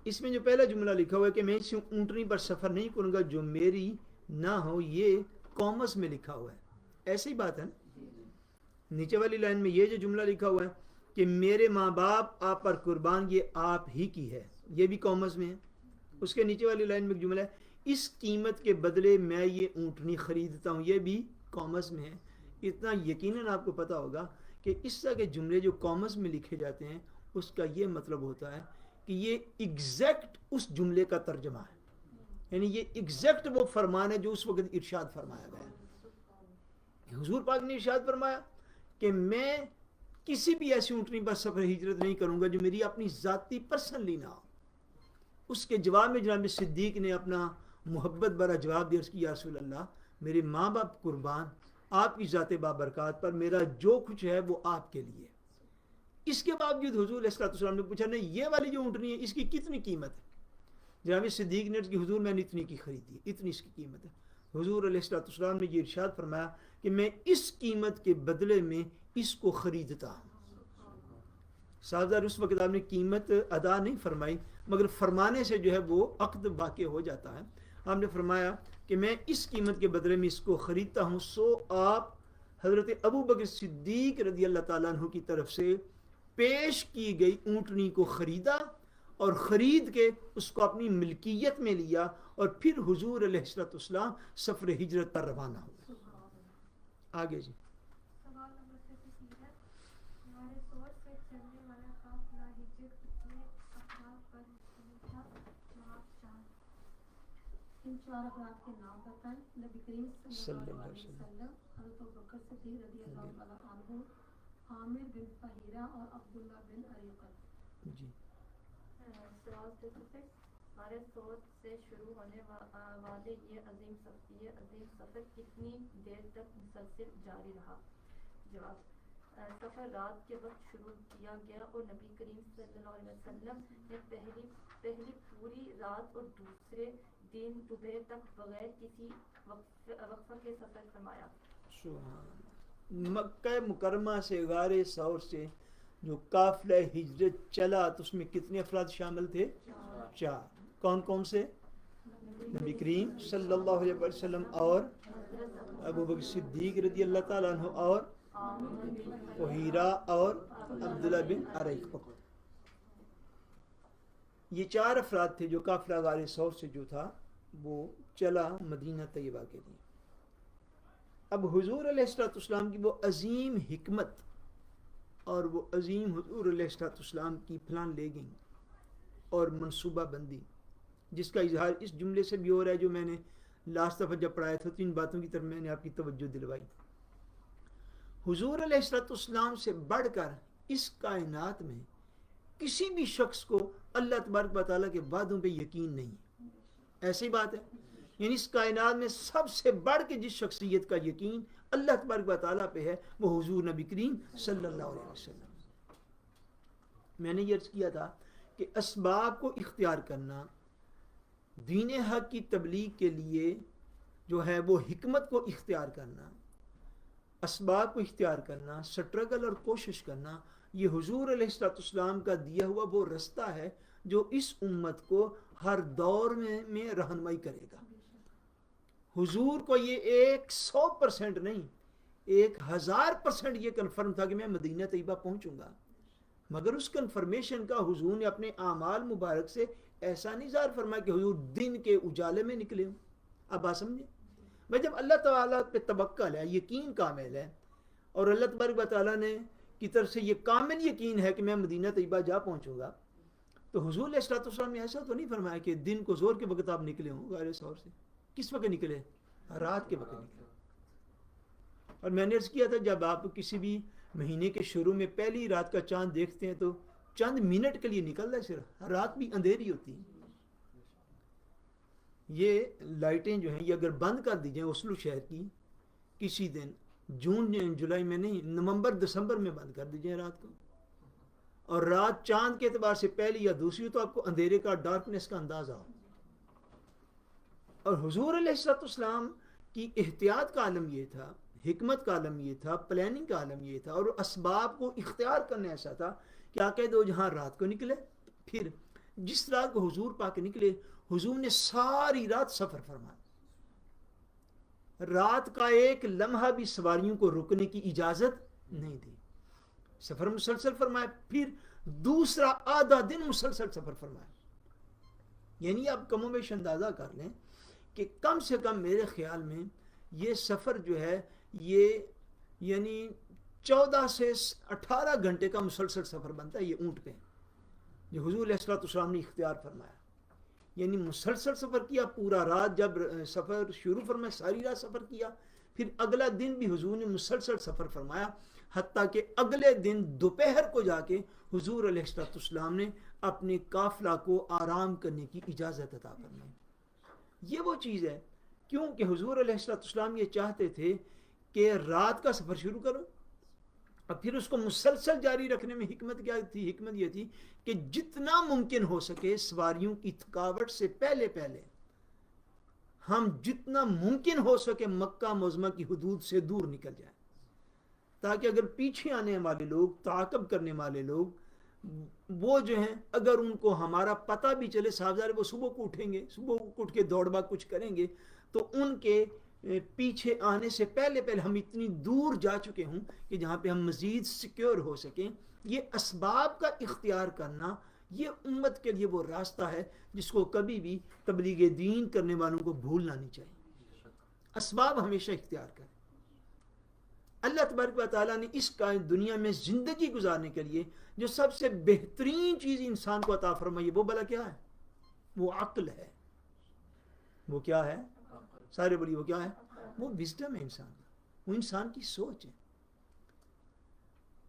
اس میں جو پہلا جملہ لکھا ہوا ہے کہ میں اس اونٹنی پر سفر نہیں کروں گا جو میری نہ ہو، یہ کامرس میں لکھا ہوا ہے. ایسی ہی بات ہے نا. نیچے والی لائن میں یہ جو جملہ لکھا ہوا ہے کہ میرے ماں باپ آپ پر قربان، یہ آپ ہی کی ہے، یہ بھی کامرس میں ہے. اس کے نیچے والی لائن میں ایک جملہ ہے اس قیمت کے بدلے میں یہ اونٹنی خریدتا ہوں، یہ بھی کامرس میں ہے. اتنا یقیناً آپ کو پتا ہوگا کہ اس طرح کے جملے جو کامرس میں لکھے جاتے ہیں اس کا یہ مطلب ہوتا ہے کہ یہ ایگزیکٹ اس جملے کا ترجمہ ہے، یعنی یہ ایگزیکٹ وہ فرمان ہے جو اس وقت ارشاد فرمایا گیا ہے. حضور پاک نے ارشاد فرمایا کہ میں کسی بھی ایسی اونٹنی پر سفر ہجرت نہیں کروں گا جو میری اپنی ذاتی پرسنلی نہ ہو. اس کے جواب میں جناب صدیق نے اپنا محبت بھرا جواب دیا، اس کی یا رسول اللہ میرے ماں باپ قربان، آپ کی ذات بابرکات پر میرا جو کچھ ہے وہ آپ کے لیے. اس کے باوجود حضور علیہ السلام نے پوچھا نہیں یہ والی جو اونٹنی ہے اس کی کتنی قیمت ہے؟ جناب صدیق نے کہ حضور میں نے اتنی کی خریدی، اتنی اس کی قیمت ہے. حضور علیہ السلام نے یہ ارشاد فرمایا کہ میں اس قیمت کے بدلے میں اس کو خریدتا ہوں. صاحبزار اس وقت آپ نے قیمت ادا نہیں فرمائی مگر فرمانے سے جو ہے وہ عقد واقع ہو جاتا ہے. آپ نے فرمایا کہ میں اس قیمت کے بدلے میں اس کو خریدتا ہوں. سو آپ حضرت ابوبکر صدیق رضی اللہ تعالیٰ عنہ کی طرف سے پیش کی گئی اونٹنی کو خریدا اور خرید کے اس کو اپنی ملکیت میں لیا اور پھر حضور علیہ السلام سفر ہجرت پر روانہ ہوئے. آگے جی. سوال نمبر 33 ہے، غار ثور سے چلنے والا قافلہ ہجرت کتنے افراد پر مشتمل تھا؟ جواب 4. ان 4 افراد کے نام بتائیں. نبی کریم صلی اللہ علیہ وسلم، حضرت ابوبکر صدیق رضی اللہ تعالیٰ عنہ، عامر بن فہیرہ اور عبداللہ بن اریقط. جی. سوال 36 غار ثور سے شروع ہونے والے یہ عظیم سفر کتنی دیر تک مسلسل جاری رہا؟ جواب سفر رات کے وقت شروع کیا گیا اور نبی کریم صلی اللہ علیہ وسلم نے پہلی پوری رات اور دوسرے دن دوپہر تک بغیر کسی وقفہ کے سفر فرمایا. مکہ مکرمہ سے غار ثور سے جو قافلہ ہجرت چلا تو اس میں کتنے افراد شامل تھے؟ 4. کون کون سے؟ نبی کریم صلی اللہ علیہ وسلم اور ابوبکر صدیق رضی اللہ تعالیٰ عنہ اور فہیرہ اور عبداللہ بن اریقط. یہ 4 افراد تھے جو قافلہ غار ثور سے جو تھا وہ چلا مدینہ طیبہ کے لیے. اب حضور علیہ السلام کی وہ عظیم حکمت اور وہ عظیم حضور علیہ السلام کی پلان لے گئیں اور منصوبہ بندی، جس کا اظہار اس جملے سے بھی ہو رہا ہے جو میں نے لاسٹ دفعہ جب پڑھایا تھا تو ان باتوں کی طرف میں نے آپ کی توجہ دلوائی. حضور علیہ السلام سے بڑھ کر اس کائنات میں کسی بھی شخص کو اللہ تبارک و تعالیٰ کے وعدوں پہ یقین نہیں. ایسی بات ہے، یعنی اس کائنات میں سب سے بڑھ کے جس شخصیت کا یقین اللہ تبارک و تعالیٰ پہ ہے وہ حضور نبی کریم صلی اللہ علیہ وسلم. میں نے یہ عرض کیا تھا کہ اسباب کو اختیار کرنا دین حق کی تبلیغ کے لیے جو ہے وہ حکمت کو اختیار کرنا، اسباب کو اختیار کرنا، سٹرگل اور کوشش کرنا، یہ حضور علیہ السلام کا دیا ہوا وہ رستہ ہے جو اس امت کو ہر دور میں رہنمائی کرے گا. حضور کو یہ 100% نہیں 1000% یہ کنفرم تھا کہ میں مدینہ طیبہ پہنچوں گا، مگر اس کنفرمیشن کا حضور نے اپنے اعمال مبارک سے ایسا نہیں ظاہر فرمایا کہ حضور دن کے اجالے میں نکلے ہوں. اب بات سمجھے، میں جب اللہ تعالیٰ پہ توکل ہے، یقین کامل ہے، اور اللہ تبارک و تعالیٰ نے کی طرف سے یہ کامل یقین ہے کہ میں مدینہ طیبہ جا پہنچوں گا، تو حضور علیہ السلام نے ایسا تو نہیں فرمایا کہ دن کو زور کے وقت آپ نکلے ہوں غیر سور سے. کس وقت نکلے؟ رات کے وقت نکلے. اور میں نے عرض کیا تھا جب آپ کسی بھی مہینے کے شروع میں پہلی رات کا چاند دیکھتے ہیں تو چند منٹ کے لیے نکلتا ہے، صرف رات بھی اندھیری ہوتی ہے. یہ لائٹیں جو ہیں یہ اگر بند کر دی جائیں اوسلو شہر کی کسی دن جون جولائی میں نہیں، نومبر دسمبر میں بند کر دی جائیں رات کو، اور رات چاند کے اعتبار سے پہلی یا دوسری تو آپ کو اندھیرے کا ڈارکنیس کا اندازہ ہو. اور حضور علیہ السلام کی احتیاط کا عالم یہ تھا، حکمت کا عالم یہ تھا، پلاننگ کا عالم یہ تھا، اور اسباب کو اختیار کرنا ایسا تھا کہ آقا دو جہاں رات کو نکلے. پھر جس رات کو حضور پاک نکلے حضور نے ساری رات سفر فرمایا، رات کا ایک لمحہ بھی سواریوں کو رکنے کی اجازت نہیں دی، سفر مسلسل فرمایا. پھر دوسرا آدھا دن مسلسل سفر فرمایا. یعنی آپ کم و بیش اندازہ کر لیں کہ کم سے کم میرے خیال میں یہ سفر جو ہے یہ یعنی 14 سے 18 گھنٹے کا مسلسل سفر بنتا ہے یہ اونٹ پہ جو حضور علیہ السلام نے اختیار فرمایا. یعنی مسلسل سفر کیا، پورا رات جب سفر شروع فرمایا ساری رات سفر کیا، پھر اگلا دن بھی حضور نے مسلسل سفر فرمایا، حتیٰ کہ اگلے دن دوپہر کو جا کے حضور علیہ السلام نے اپنے قافلہ کو آرام کرنے کی اجازت عطا فرمائی. یہ وہ چیز ہے کیونکہ حضور علیہ السلام یہ چاہتے تھے کہ رات کا سفر شروع کرو اور پھر اس کو مسلسل جاری رکھنے میں حکمت کیا تھی؟ حکمت یہ تھی کہ جتنا ممکن ہو سکے سواریوں کی تھکاوٹ سے پہلے ہم جتنا ممکن ہو سکے مکہ معظمہ کی حدود سے دور نکل جائیں، تاکہ اگر پیچھے آنے والے لوگ، تعاقب کرنے والے لوگ، وہ جو ہیں اگر ان کو ہمارا پتہ بھی چلے، صاحبزادے وہ صبح کو اٹھیں گے، صبح کو اٹھ کے دوڑ بھاگ کچھ کریں گے، تو ان کے پیچھے آنے سے پہلے ہم اتنی دور جا چکے ہوں کہ جہاں پہ ہم مزید سیکیور ہو سکیں. یہ اسباب کا اختیار کرنا یہ امت کے لیے وہ راستہ ہے جس کو کبھی بھی تبلیغ دین کرنے والوں کو بھولنا نہیں چاہیے. اسباب ہمیشہ اختیار کریں. اللہ تبارک و تعالیٰ نے اس دنیا میں زندگی گزارنے کے لیے جو سب سے بہترین چیز انسان کو عطا فرمائی وہ بلا کیا ہے؟ وہ عقل ہے. وہ کیا ہے؟ سارے بڑی وہ کیا ہے؟ وہ وزڈم ہے انسان کا، وہ انسان کی سوچ ہے.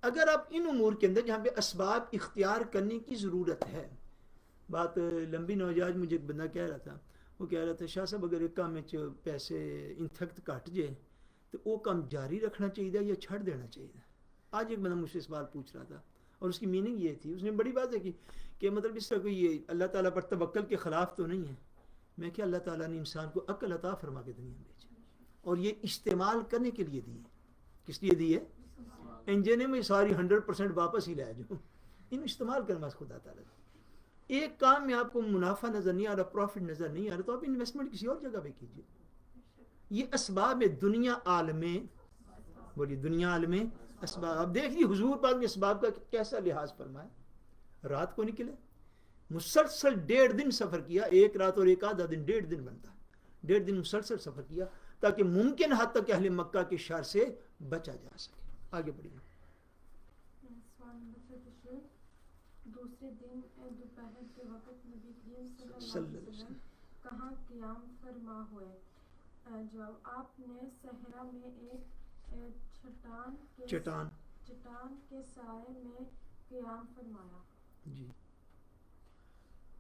اگر آپ ان امور کے اندر جہاں پہ اسباب اختیار کرنے کی ضرورت ہے، بات لمبی نوجائز، مجھے ایک بندہ کہہ رہا تھا، وہ کہہ رہا تھا شاہ صاحب اگر ایک کام میں پیسے ان تھکت کٹ جائے تو وہ کام جاری رکھنا چاہیے یا چھڑ دینا چاہیے. آج ایک بندہ مجھ سے سوال پوچھ رہا تھا اور اس کی میننگ یہ تھی، اس نے بڑی بات ہے کہ مطلب اس طرح کوئی یہ اللہ تعالیٰ پر توکل کے خلاف تو نہیں ہے. میں کہ اللہ تعالیٰ نے انسان کو عقل عطا فرما کے دنیا میں بھیجا اور یہ استعمال کرنے کے لیے دی ہے. کس لیے دی ہے؟ انجن میں ساری 100% واپس ہی لائے جو ان استعمال کرنا خدا تعالیٰ. ایک کام میں آپ کو منافع نظر نہیں آ رہا، پروفٹ نظر نہیں آ رہا، تو آپ انویسٹمنٹ کسی اور جگہ پہ کیجیے. یہ اسباب ہے. دنیا عالم، بولیے دنیا عالم اسباب. اب دیکھیے حضور پاک نے اسباب کا کیسا لحاظ فرمایا. رات کو نکلے، مسلسل 1.5 دن سفر کیا، ایک رات اور ایک آدھا دن 1.5 دن بنتا، 1.5 دن مسلسل سفر کیا تاکہ ممکن حد تک اہل مکہ کے شر سے بچا جا سکے. آگے بڑھیے. دوسرے دن دوپہر کے وقت نبی کریم صلی اللہ صلی علیہ اللہ علیہ وسلم کہاں قیام فرما ہوئے؟ جواب: آپ نے صحرا میں ایک چٹان کے سائے میں قیام فرمایا۔ جی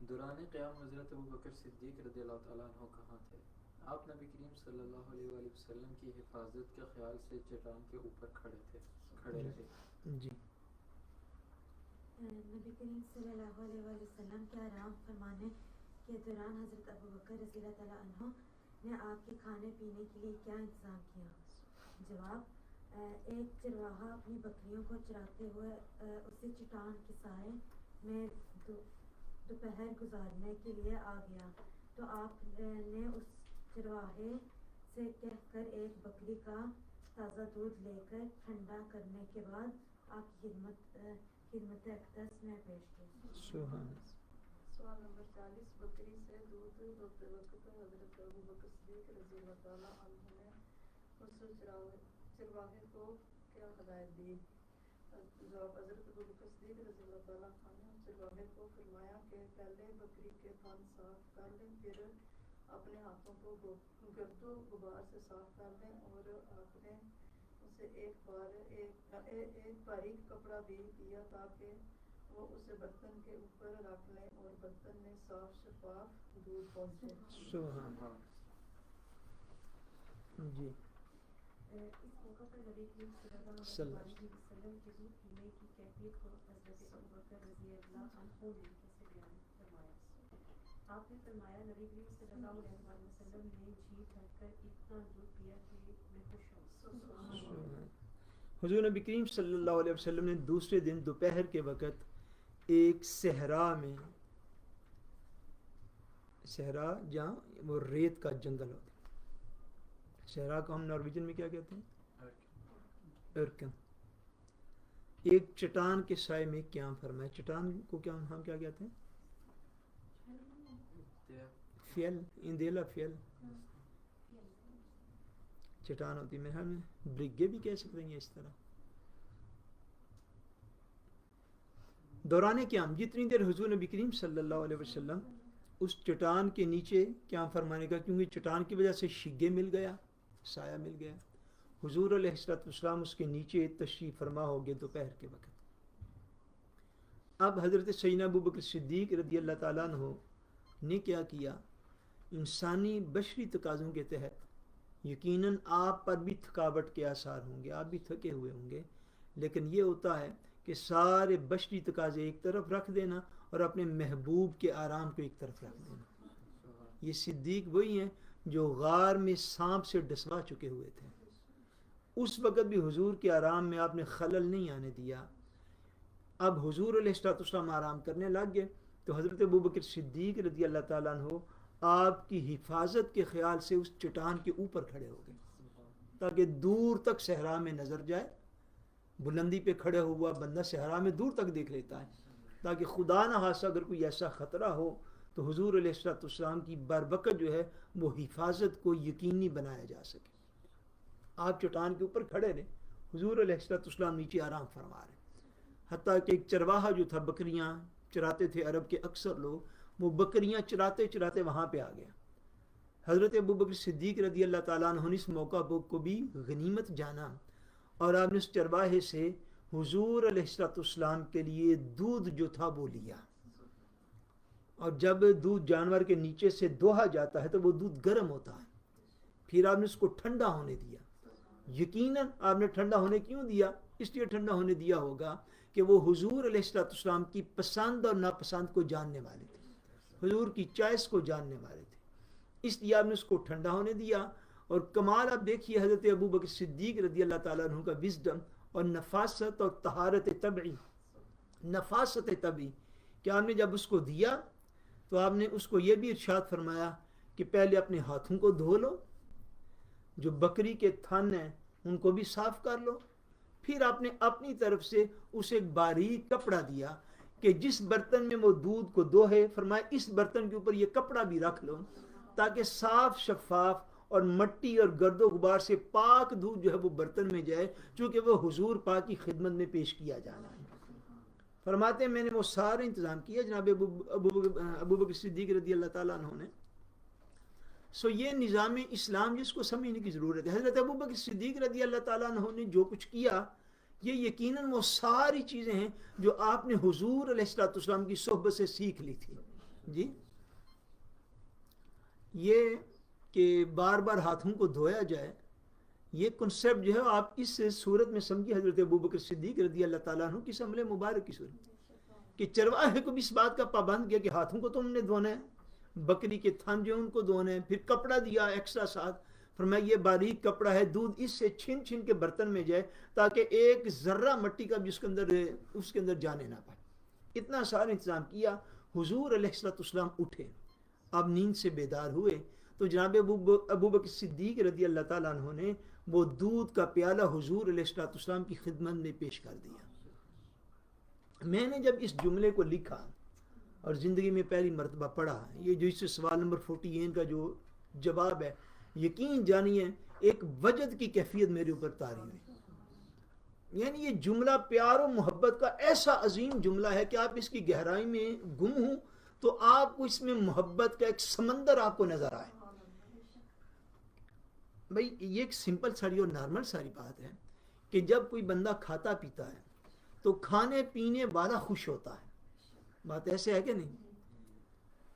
دوران قیام حضرت ابوبکر صدیق رضی اللہ تعالیٰ عنہ کہاں تھے؟ آپ نبی کریم صلی اللہ علیہ وآلہ وسلم کی حفاظت کے خیال سے چٹان کے اوپر کھڑے رہے۔ جی نبی کریم صلی اللہ علیہ وآلہ وسلم کے آرام فرمانے کے دوران حضرت ابوبکر رضی اللہ تعالیٰ عنہ نے آپ کے کھانے پینے کے لیے کیا انتظام کیا؟ جواب: ایک چرواہا اپنی بکریوں کو چراتے ہوئے اسی چٹان کے سائے میں دوپہر گزارنے کے لیے آ گیا تو آپ نے اس چرواہے سے کہہ کر ایک بکری کا تازہ دودھ لے کر ٹھنڈا کرنے کے بعد آپ کی خدمت اقدس میں پیش کیا۔ سبحان سوال نمبر 40 بکری سے دودھ دھوتے وقت حضرت ابوبکر صدیق رضی اللہ تعالیٰ عنہ نے اس چرواہے کو کیا ہدایت دی؟ جواب: حضرت ابوبکر صدیق رضی اللہ تعالیٰ عنہ نے چرواہے کو فرمایا کہ پہلے بکری کے تھن صاف کر لیں، پھر اپنے ہاتھوں کو گرد و غبار سے صاف کر لیں اور آپ نے اسے ایک باریک کپڑا بھی دیا تاکہ وہ اسے برتن کے اوپر رکھ لیں اور برتن میں صاف شفاف دودھ پہنچے۔ سبحان جی اس موقع پر نبی کریم صلی اللہ علیہ وسلم کے دودھ پینے کی کیفیت کو حضرت ابوبکر رضی اللہ عنہ نے کیسے بیان فرمایا؟ آپ نے فرمایا نبی کریم صلی اللہ علیہ وسلم نے جی بھر کر اتنا دودھ پیا کہ میں خوش ہوں۔ حضور نبی کریم صلی اللہ علیہ وسلم نے دوسرے دن دوپہر کے وقت ایک صحرا میں، صحرا جہاں وہ ریت کا جنگل ہوتا ہے، صحرا کو ہم نارویجن میں کیا کہتے ہیں؟ ارکن۔ ایک چٹان کے سائے میں قیام فرمایا۔ چٹان کو کیا ہم کیا کہتے ہیں؟ فیل، اندیلا فیل چٹان ہوتی ہے، میرے خیال میں برگے بھی کہہ سکتے ہیں اس طرح۔ دوران قیام جتنی دیر حضور نبی کریم صلی اللہ علیہ وسلم اس چٹان کے نیچے قیام فرمانے کا، کیونکہ چٹان کی وجہ سے شگے مل گیا، سایہ مل گیا، حضور علیہ السلام اس کے نیچے تشریف فرما ہو گئے دوپہر کے وقت۔ اب حضرت سیدنا ابوبکر صدیق رضی اللہ تعالیٰ عنہ نے کیا کیا؟ انسانی بشری تقاضوں کے تحت یقیناً آپ پر بھی تھکاوٹ کے آثار ہوں گے، آپ بھی تھکے ہوئے ہوں گے، لیکن یہ ہوتا ہے کہ سارے بشری تقاضے ایک طرف رکھ دینا اور اپنے محبوب کے آرام کو ایک طرف رکھ دینا۔ یہ صدیق وہی ہیں جو غار میں سانپ سے ڈسوا چکے ہوئے تھے، اس وقت بھی حضور کے آرام میں آپ نے خلل نہیں آنے دیا۔ اب حضور علیہ السلام آرام کرنے لگ گئے تو حضرت ابوبکر صدیق رضی اللہ تعالیٰ عنہ آپ کی حفاظت کے خیال سے اس چٹان کے اوپر کھڑے ہو گئے تاکہ دور تک صحرا میں نظر جائے۔ بلندی پہ کھڑے ہوا بندہ صحرا میں دور تک دیکھ لیتا ہے، تاکہ خدا نہ خاصہ اگر کوئی ایسا خطرہ ہو تو حضور علیہ السلام کی بروقت جو ہے وہ حفاظت کو یقینی بنایا جا سکے۔ آپ چٹان کے اوپر کھڑے رہے، حضور علیہ السلام نیچے آرام فرما رہے، حتیٰ کہ ایک چرواہا جو تھا، بکریاں چراتے تھے عرب کے اکثر لوگ، وہ بکریاں چراتے چراتے وہاں پہ آ گیا۔ حضرت ابوبکر صدیق رضی اللہ تعالیٰ عنہ نے اس موقع کو بھی غنیمت جانا اور آپ نے اس چرواہے سے حضور علیہ السلام کے لیے دودھ جو تھا وہ لیا، اور جب دودھ جانور کے نیچے سے دوہا جاتا ہے تو وہ دودھ گرم ہوتا ہے، پھر آپ نے اس کو ٹھنڈا ہونے دیا۔ یقیناً آپ نے ٹھنڈا ہونے کیوں دیا؟ اس لیے ٹھنڈا ہونے دیا ہوگا کہ وہ حضور علیہ السلام کی پسند اور ناپسند کو جاننے والے تھے، حضور کی چوائس کو جاننے والے تھے، اس لیے آپ نے اس کو ٹھنڈا ہونے دیا۔ اور کمال آپ دیکھیے حضرت ابوبکر صدیق رضی اللہ تعالیٰ عنہ کا وزڈم اور نفاست اور طہارت طبعی، نفاست طبعی کہ آپ نے جب اس کو دیا تو آپ نے اس کو یہ بھی ارشاد فرمایا کہ پہلے اپنے ہاتھوں کو دھو لو، جو بکری کے تھن ہیں ان کو بھی صاف کر لو، پھر آپ نے اپنی طرف سے اسے ایک باریک کپڑا دیا کہ جس برتن میں وہ دودھ کو دوہے، فرمایا اس برتن کے اوپر یہ کپڑا بھی رکھ لو تاکہ صاف شفاف اور مٹی اور گرد و غبار سے پاک دودھ جو ہے وہ برتن میں جائے، چونکہ وہ حضور پاک کی خدمت میں پیش کیا جانا ہے۔ فرماتے ہیں میں نے وہ سارے انتظام کیا جناب ابو بکر صدیق رضی اللہ تعالیٰ عنہ نے. سو یہ نظام اسلام جس کو سمجھنے کی ضرورت ہے. حضرت ابو بکر صدیق رضی اللہ تعالیٰ عنہ نے جو کچھ کیا یہ یقیناً وہ ساری چیزیں ہیں جو آپ نے حضور علیہ الصلوۃ والسلام کی صحبت سے سیکھ لی تھی. جی یہ کہ بار بار ہاتھوں کو دھویا جائے یہ کنسیپٹ جو ہے آپ اس صورت میں سمجھیے حضرت ابو بکر صدیق رضی اللہ تعالیٰ عنہ کی حملے مبارک کی صورت کہ چرواہے کو بھی اس بات کا پابند کیا کہ ہاتھوں کو تم نے دھونا ہے، بکری کے تھن جو ان کو دھونے ہیں، پھر کپڑا دیا ایکسٹرا ساتھ. فرمایا یہ باریک کپڑا ہے، دودھ اس سے چھن چھن کے برتن میں جائے تاکہ ایک ذرہ مٹی کا بھی اس کے اندر جانے نہ پائے. اتنا سارا انتظام کیا. حضور علیہ الصلوۃ والسلام اٹھے، آپ نیند سے بیدار ہوئے تو جناب ابو بکر صدیق رضی اللہ تعالیٰ عنہ نے وہ دودھ کا پیالہ حضور علیہ الصلوۃ والسلام کی خدمت میں پیش کر دیا. میں نے جب اس جملے کو لکھا اور زندگی میں پہلی مرتبہ پڑھا، یہ جو اس سے سوال نمبر 48 کا جو جواب ہے، یقین جانیے ایک وجد کی کیفیت میرے اوپر طاری ہوئی. یعنی یہ جملہ پیار و محبت کا ایسا عظیم جملہ ہے کہ آپ اس کی گہرائی میں گم ہوں تو آپ کو اس میں محبت کا ایک سمندر آپ کو نظر آئے. بھائی یہ ایک سمپل ساری اور نارمل ساری بات ہے کہ جب کوئی بندہ کھاتا پیتا ہے تو کھانے پینے والا خوش ہوتا ہے. بات ایسے ہے کہ نہیں؟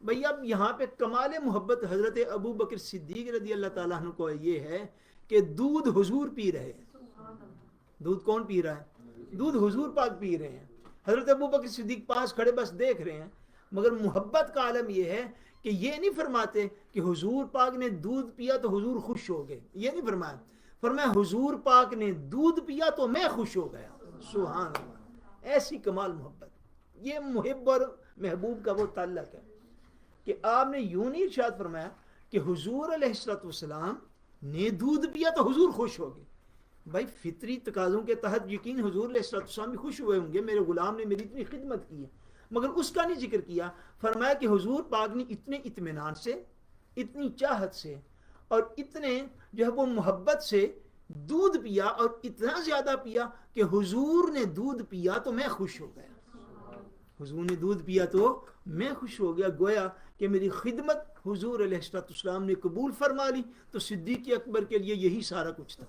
بھئی اب یہاں پہ کمال محبت حضرت ابو بکر صدیق رضی اللہ تعالیٰ عنہ کو یہ ہے کہ دودھ حضور پی رہے ہیں. دودھ کون پی رہا ہے؟ دودھ حضور پاک پی رہے ہیں. حضرت ابو بکر صدیق پاس کھڑے بس دیکھ رہے ہیں. مگر محبت کا عالم یہ ہے کہ یہ نہیں فرماتے کہ حضور پاک نے دودھ پیا تو حضور خوش ہو گئے. یہ نہیں فرمایا. فرمایا حضور پاک نے دودھ پیا تو میں خوش ہو گیا. سبحان اللہ. ایسی کمال محبت. یہ محب اور محبوب کا وہ تعلق ہے کہ آپ نے یوں نہیں ارشاد فرمایا کہ حضور علیہ الصلوۃ والسلام نے دودھ پیا تو حضور خوش ہو گئے. بھائی فطری تقاضوں کے تحت یقین حضور علیہ الصلوۃ والسلام بھی خوش ہوئے ہوں گے، میرے غلام نے میری اتنی خدمت کی ہے، مگر اس کا نہیں ذکر کیا. فرمایا کہ حضور پاک نے اتنے اطمینان سے، اتنی چاہت سے اور اتنے جو ہے وہ محبت سے دودھ پیا اور اتنا زیادہ پیا کہ حضور نے دودھ پیا تو میں خوش ہو گیا. حضور نے دودھ پیا تو میں خوش ہو گیا. گویا کہ میری خدمت حضور علیہ السلام نے قبول فرما لی تو صدیق اکبر کے لیے یہی سارا کچھ تھا.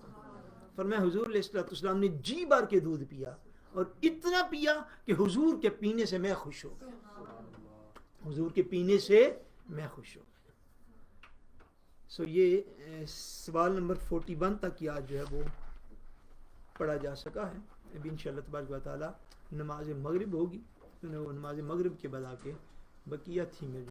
فرمایا حضور علیہ السلام نے جی بار کے دودھ پیا اور اتنا پیا کہ حضور کے پینے سے میں خوش ہو گیا. حضور کے پینے سے میں خوش ہو گیا. سو یہ سوال نمبر 41 تک کی آج جو ہے وہ پڑھا جا سکا ہے. ابھی انشاءاللہ تبارک و تعالی نماز مغرب ہوگی، نماز مغرب کے بعد آ کے بقیہ تھی میں